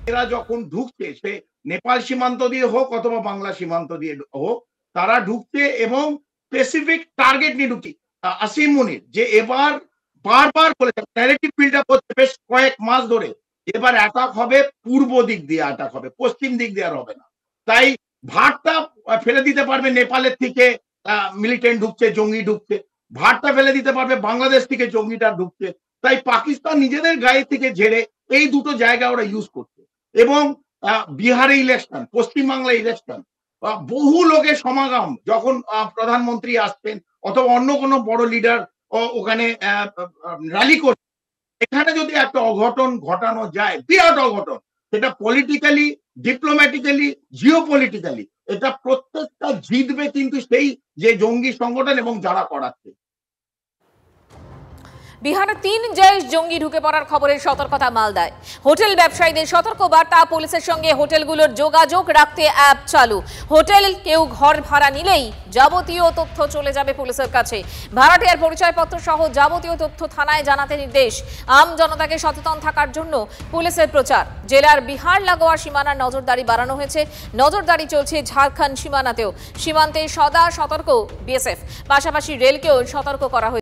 এরা যখন ঢুকছে, সে নেপাল সীমান্ত দিয়ে হোক অথবা বাংলা সীমান্ত দিয়ে হোক, তারা ঢুকছে এবং স্পেসিফিক টার্গেট নিয়ে ঢুকছে। আসিম মুনির যে এবার বারবার বলেছে, ন্যারেটিভ বিল্ড আপ হচ্ছে বেশ কয়েক মাস ধরে, এবার অ্যাটাক হবে পূর্ব দিক দিয়ে, অ্যাটাক হবে, পশ্চিম দিক দিয়ে আর হবে না। তাই ভারটা ফেলে দিতে পারবে নেপালের থেকে মিলিটেন্ট ঢুকছে, জঙ্গি ঢুকছে, ভারটা ফেলে দিতে পারবে বাংলাদেশ থেকে জঙ্গিটা ঢুকছে। তাই পাকিস্তান নিজেদের গায়ে থেকে ঝেড়ে এই দুটো জায়গা ওরা ইউজ করছে। এবং বিহারে ইলেকশন, পশ্চিমবাংলা ইলেকশন, বহু লোকের সমাগম যখন প্রধানমন্ত্রী আসছেন অথবা অন্য কোনো বড় লিডার ওখানে র্যালি করছে, এখানে যদি একটা অঘটন ঘটানো যায়, বিরাট অঘটন, সেটা পলিটিক্যালি, ডিপ্লোম্যাটিক্যালি, জিওপলিটিক্যালি, এটা প্রত্যেকটা জিতবে কিন্তু সেই যে জঙ্গি সংগঠন এবং যারা করাচ্ছে। বিহারে ৩ জেশ জঙ্গি ঢুকে পড়ার খবরের সতর্কতা মালদায়। হোটেল ব্যবসায়ীদের সতর্ক বার্তা, পুলিশের সঙ্গে হোটেলগুলোর যোগাযোগ রাখতে অ্যাপ চালু। হোটেল কেউ ঘর ভাড়া নিলেই যাবতীয় তথ্য চলে যাবে পুলিশের কাছে। ভাড়াটিয়ার পরিচয়পত্র সহ যাবতীয় তথ্য থানায় জানাতে নির্দেশ। আম জনতাকে সচেতন থাকার জন্য পুলিশের প্রচার। জেলার বিহার লাগোয়া সীমানার নজরদারি বাড়ানো হয়েছে। নজরদারি চলছে ঝাড়খণ্ড সীমানাতেও। সীমান্তে সদা সতর্ক বিএসএফ, পাশাপাশি রেলকেও সতর্ক করা হয়েছে।